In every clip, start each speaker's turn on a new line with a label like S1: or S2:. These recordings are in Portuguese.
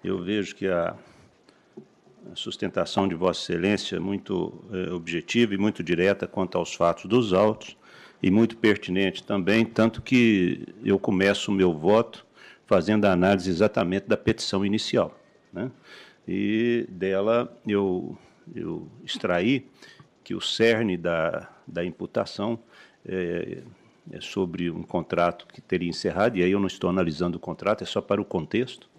S1: eu vejo que a sustentação de Vossa Excelência é muito objetiva e muito direta quanto aos fatos dos autos e muito pertinente também, tanto que eu começo o meu voto fazendo a análise exatamente da petição inicial, né? E dela eu extraí que o cerne da imputação é sobre um contrato que teria encerrado, e aí eu não estou analisando o contrato, é só para o contexto.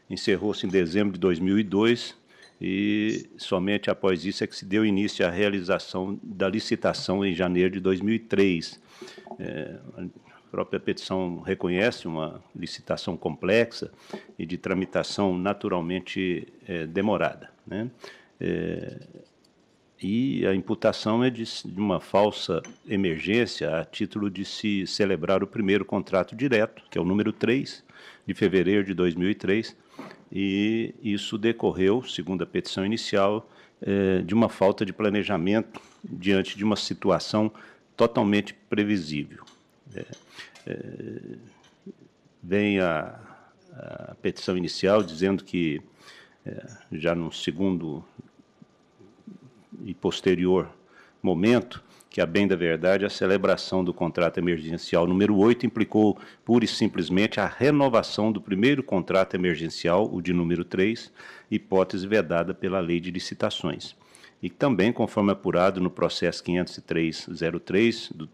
S1: Encerrou-se em dezembro de 2002 e somente após isso é que se deu início à realização da licitação em janeiro de 2003. A própria petição reconhece uma licitação complexa e de tramitação naturalmente demorada, né? E a imputação é de uma falsa emergência a título de se celebrar o primeiro contrato direto, que é o número 3, de fevereiro de 2003, e isso decorreu, segundo a petição inicial, de uma falta de planejamento diante de uma situação totalmente previsível. Vem a petição inicial dizendo que, já no segundo e posterior momento, que, a bem da verdade, a celebração do contrato emergencial número 8 implicou pura e simplesmente a renovação do primeiro contrato emergencial, o de número 3, hipótese vedada pela Lei de Licitações. E também, conforme apurado no processo 503/03 do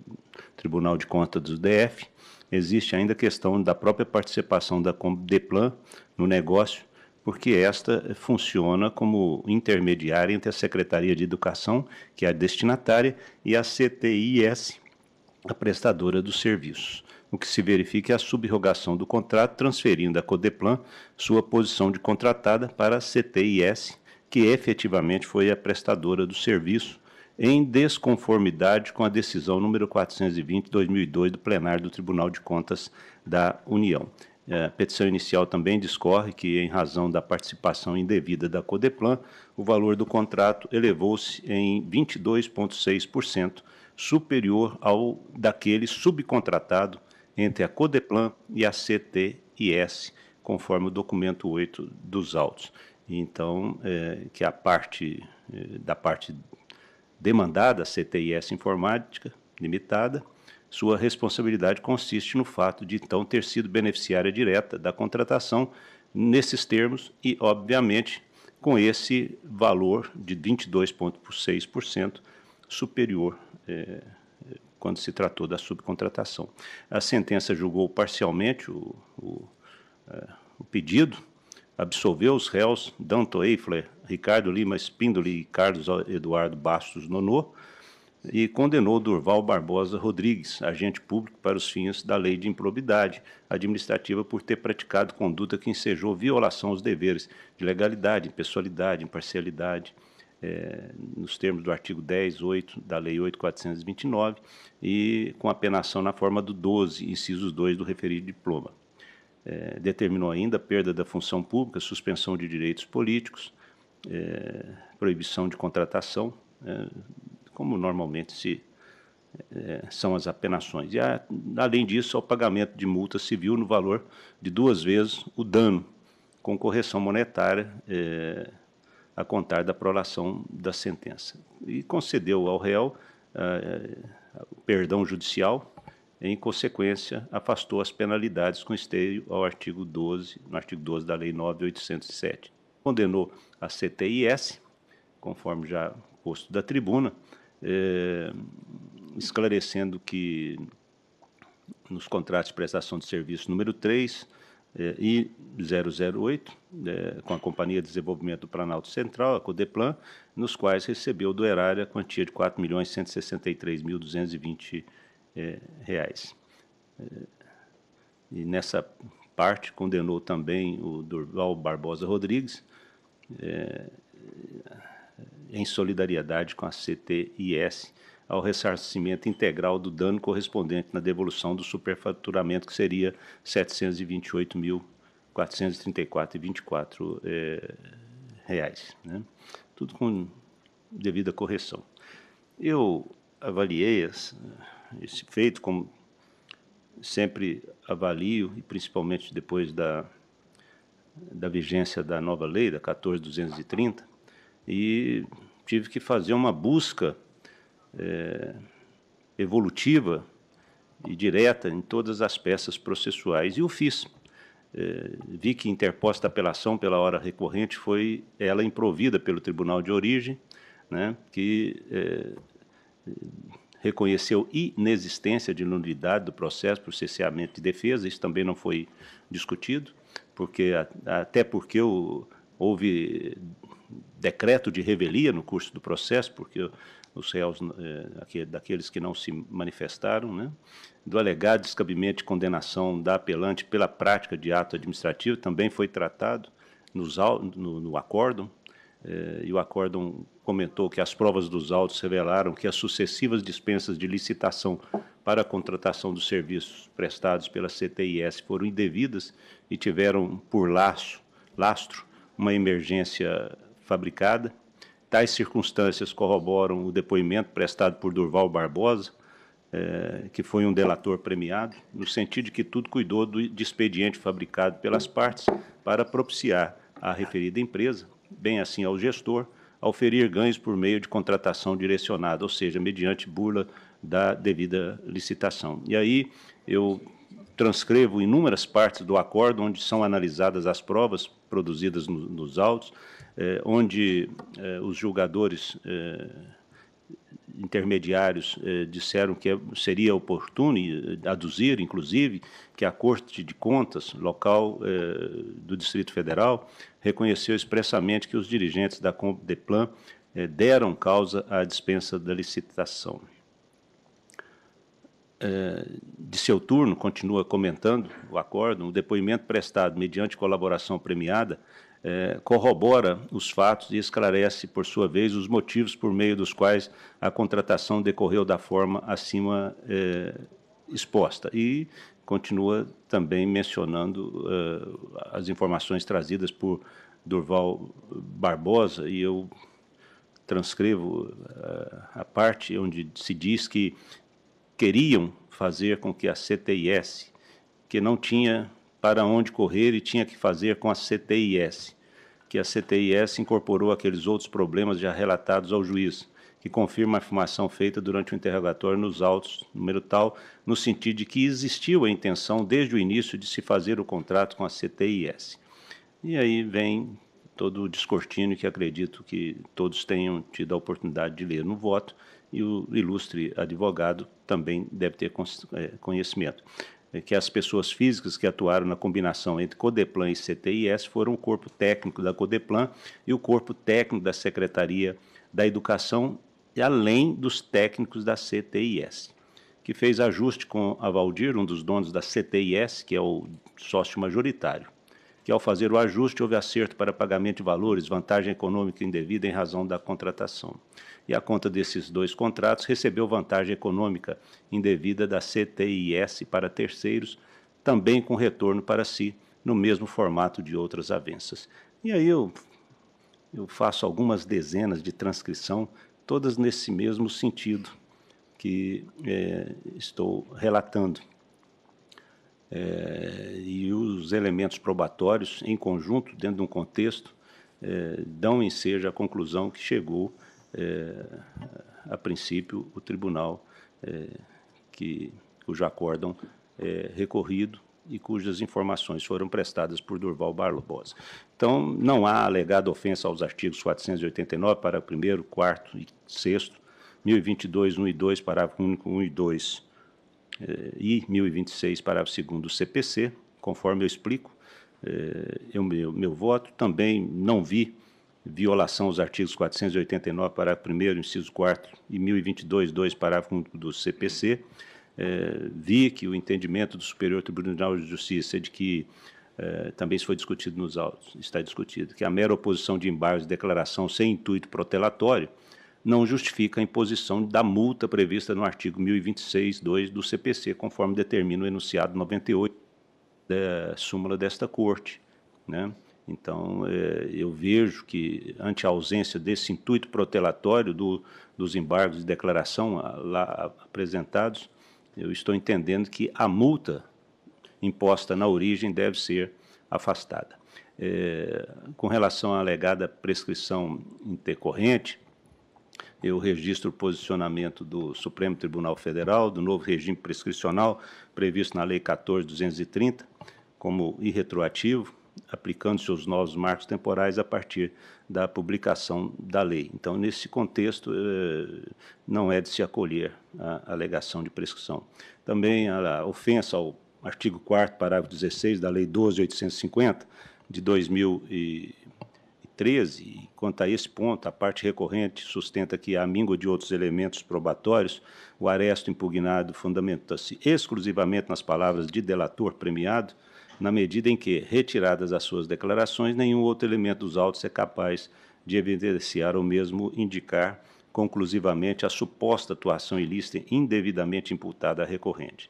S1: Tribunal de Contas do DF, existe ainda a questão da própria participação da Codeplan no negócio, porque esta funciona como intermediária entre a Secretaria de Educação, que é a destinatária, e a CTIS, a prestadora dos serviços. O que se verifica é a subrogação do contrato, transferindo à Codeplan sua posição de contratada para a CTIS, que efetivamente foi a prestadora do serviço, em desconformidade com a decisão número 420/2002 do plenário do Tribunal de Contas da União. A petição inicial também discorre que, em razão da participação indevida da Codeplan, o valor do contrato elevou-se em 22,6%, superior ao daquele subcontratado entre a Codeplan e a CTIS, conforme o documento 8 dos autos. Então, que a parte da parte demandada, a CTIS Informática Limitada, sua responsabilidade consiste no fato de, então, ter sido beneficiária direta da contratação nesses termos e, obviamente, com esse valor de 22,6% superior quando se tratou da subcontratação. A sentença julgou parcialmente o pedido, absolveu os réus Danto Eifler, Ricardo Lima Spindoli e Carlos Eduardo Bastos Nonô, e condenou Durval Barbosa Rodrigues, agente público para os fins da lei de improbidade administrativa, por ter praticado conduta que ensejou violação aos deveres de legalidade, impessoalidade, imparcialidade, nos termos do artigo 10(8) da Lei 8.429, e com apenação na forma do 12, incisos 2 do referido diploma. Determinou ainda a perda da função pública, suspensão de direitos políticos, proibição de contratação, como normalmente são as apenações. E, além disso, ao pagamento de multa civil no valor de 2 vezes o dano, com correção monetária a contar da prolação da sentença. E concedeu ao réu o perdão judicial. Em consequência, afastou as penalidades com esteio ao artigo 12, no artigo 12 da Lei 9.807. Condenou a CTIS, conforme já posto da tribuna, esclarecendo que nos contratos de prestação de serviço número 3 e 008, com a Companhia de Desenvolvimento do Planalto Central, a Codeplan, nos quais recebeu do erário a quantia de R$ 4.163.220. E nessa parte condenou também o Durval Barbosa Rodrigues, em solidariedade com a CTIS, ao ressarcimento integral do dano correspondente na devolução do superfaturamento, que seria R$ 728.434,24, né? Tudo com devida correção. Eu avaliei esse feito, como sempre avalio, e principalmente depois da da vigência da nova lei, da 14.230, e tive que fazer uma busca evolutiva e direta em todas as peças processuais, e o fiz. Vi que interposta a apelação pela hora recorrente foi ela improvida pelo Tribunal de Origem, né, que reconheceu inexistência de nulidade do processo por cesseamento de defesa. Isso também não foi discutido, até porque houve decreto de revelia no curso do processo, porque os réus, daqueles que não se manifestaram, né, do alegado descabimento de condenação da apelante pela prática de ato administrativo, também foi tratado no acórdão, e o acórdão comentou que as provas dos autos revelaram que as sucessivas dispensas de licitação para a contratação dos serviços prestados pela CTIS foram indevidas e tiveram por lastro uma emergência fabricada. Tais circunstâncias corroboram o depoimento prestado por Durval Barbosa, que foi um delator premiado, no sentido de que tudo cuidou de expediente fabricado pelas partes para propiciar à referida empresa, bem assim ao gestor, oferir ganhos por meio de contratação direcionada, ou seja, mediante burla da devida licitação. E aí eu transcrevo inúmeras partes do acordo, onde são analisadas as provas produzidas nos autos, onde os julgadores intermediários disseram que seria oportuno aduzir, inclusive, que a Corte de Contas local do Distrito Federal reconheceu expressamente que os dirigentes da Compdeplan deram causa à dispensa da licitação. De seu turno, continua comentando o acórdão, o depoimento prestado mediante colaboração premiada corrobora os fatos e esclarece, por sua vez, os motivos por meio dos quais a contratação decorreu da forma acima exposta. E continua também mencionando as informações trazidas por Durval Barbosa, e eu transcrevo a parte onde se diz que queriam fazer com que a CTIS, que não tinha para onde correr e tinha que fazer com a CTIS, que a CTIS incorporou aqueles outros problemas já relatados ao juiz, que confirma a afirmação feita durante o interrogatório nos autos, número tal, no sentido de que existiu a intenção desde o início de se fazer o contrato com a CTIS. E aí vem todo o descortínio que acredito que todos tenham tido a oportunidade de ler no voto, e o ilustre advogado também deve ter conhecimento, que as pessoas físicas que atuaram na combinação entre Codeplan e CTIS foram o corpo técnico da Codeplan e o corpo técnico da Secretaria da Educação, e além dos técnicos da CTIS, que fez ajuste com a Valdir, um dos donos da CTIS, que é o sócio majoritário, que ao fazer o ajuste houve acerto para pagamento de valores, vantagem econômica indevida em razão da contratação. E a conta desses dois contratos recebeu vantagem econômica indevida da CTIS para terceiros, também com retorno para si, no mesmo formato de outras avenças. E aí eu faço algumas dezenas de transcrição, todas nesse mesmo sentido que estou relatando. E os elementos probatórios, em conjunto, dentro de um contexto, dão ensejo à conclusão que chegou, a princípio, o tribunal cujo acórdão recorrido e cujas informações foram prestadas por Durval Barbosa. Então, não há alegada ofensa aos artigos 489, parágrafo 1º, 4º e 6º, 1022, 1 e 2, parágrafo único 1 e 2, e 1026, parágrafo 2º do CPC, conforme eu explico, meu voto. Também não vi violação aos artigos 489, parágrafo 1º, inciso 4º e 1022, 2, parágrafo único do CPC. Vi que o entendimento do Superior Tribunal de Justiça de que, também isso foi discutido nos autos, está discutido, que a mera oposição de embargos de declaração sem intuito protelatório não justifica a imposição da multa prevista no artigo 1026, 2 do CPC, conforme determina o enunciado 98 da súmula desta Corte, né? Então, eu vejo que, ante a ausência desse intuito protelatório dos embargos de declaração lá apresentados, eu estou entendendo que a multa imposta na origem deve ser afastada. Com relação à alegada prescrição intercorrente, eu registro o posicionamento do Supremo Tribunal Federal, do novo regime prescricional previsto na Lei 14.230, como irretroativo, aplicando-se os novos marcos temporais a partir da publicação da lei. Então, nesse contexto, não é de se acolher a alegação de prescrição. Também a ofensa ao artigo 4º, parágrafo 16 da Lei 12.850, de 2013, quanto a esse ponto, a parte recorrente sustenta que, à míngua de outros elementos probatórios, o aresto impugnado fundamenta-se exclusivamente nas palavras de delator premiado, na medida em que, retiradas as suas declarações, nenhum outro elemento dos autos é capaz de evidenciar ou mesmo indicar conclusivamente a suposta atuação ilícita indevidamente imputada à recorrente.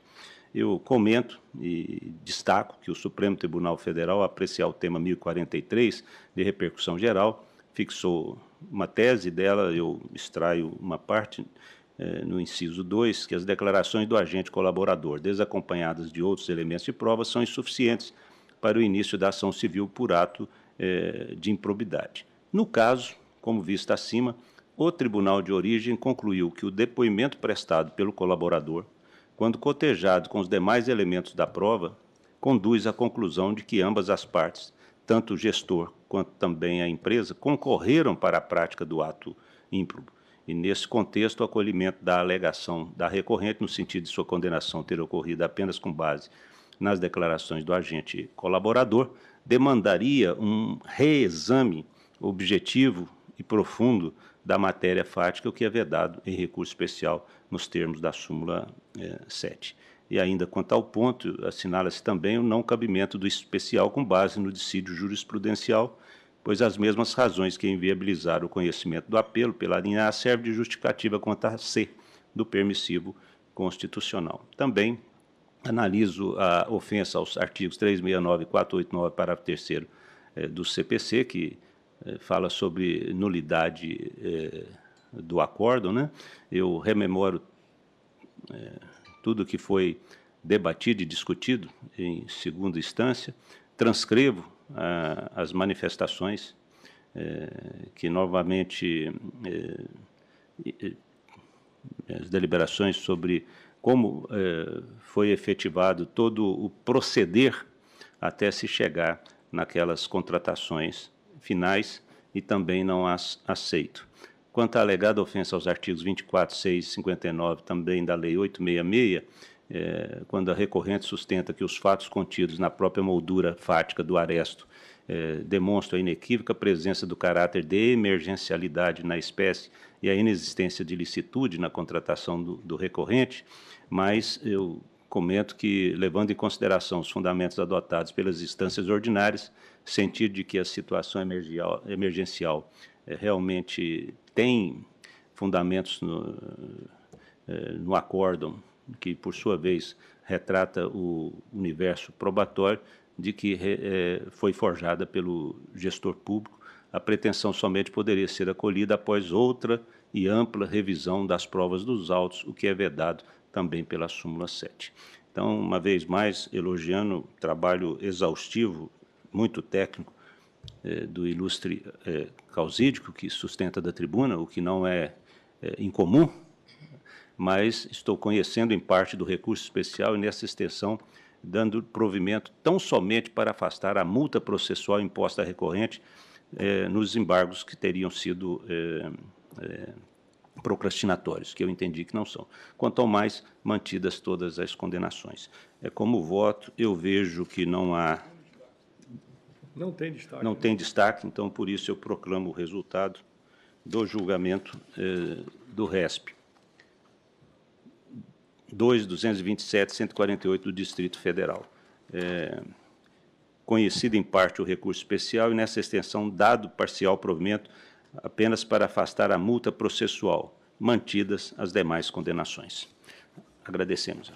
S1: Eu comento e destaco que o Supremo Tribunal Federal, ao apreciar o tema 1043, de repercussão geral, fixou uma tese dela, eu extraio uma parte no inciso 2, que as declarações do agente colaborador, desacompanhadas de outros elementos de prova, são insuficientes para o início da ação civil por ato de improbidade. No caso, como visto acima, o tribunal de origem concluiu que o depoimento prestado pelo colaborador, quando cotejado com os demais elementos da prova, conduz à conclusão de que ambas as partes, tanto o gestor quanto também a empresa, concorreram para a prática do ato ímprobo. E, nesse contexto, o acolhimento da alegação da recorrente, no sentido de sua condenação ter ocorrido apenas com base nas declarações do agente colaborador, demandaria um reexame objetivo e profundo da matéria fática, o que é vedado em recurso especial nos termos da súmula 7. E ainda quanto ao ponto, assinala-se também o não cabimento do especial com base no dissídio jurisprudencial, pois as mesmas razões que inviabilizaram o conhecimento do apelo pela linha A servem de justificativa quanto a C do permissivo constitucional. Também analiso a ofensa aos artigos 369 e 489, parágrafo 3º do CPC, que fala sobre nulidade do acórdão, né? Eu rememoro tudo que foi debatido e discutido em segunda instância, transcrevo as manifestações que novamente as deliberações sobre como foi efetivado todo o proceder até se chegar naquelas contratações finais e também não as aceito. Quanto à alegada ofensa aos artigos 24, 6 e 59, também da Lei 866, quando a recorrente sustenta que os fatos contidos na própria moldura fática do aresto demonstram a inequívoca presença do caráter de emergencialidade na espécie e a inexistência de licitude na contratação do recorrente, mas eu comento que, levando em consideração os fundamentos adotados pelas instâncias ordinárias, sentido de que a situação emergencial realmente tem fundamentos no acórdão, que, por sua vez, retrata o universo probatório, de que foi forjada pelo gestor público, a pretensão somente poderia ser acolhida após outra e ampla revisão das provas dos autos, o que é vedado também pela súmula 7. Então, uma vez mais, elogiando o trabalho exaustivo, muito técnico, do ilustre Causídico, que sustenta da tribuna, o que não é incomum, mas estou conhecendo em parte do recurso especial e nessa extensão dando provimento tão somente para afastar a multa processual imposta à recorrente nos embargos que teriam sido procrastinatórios, que eu entendi que não são. Quanto ao mais, mantidas todas as condenações. Como voto, eu vejo que não há...
S2: Não tem destaque.
S1: Não tem destaque, então, por isso, eu proclamo o resultado do julgamento do RESP 2.227.148 do Distrito Federal. Conhecido em parte o recurso especial e, nessa extensão, dado parcial provimento apenas para afastar a multa processual, mantidas as demais condenações. Agradecemos.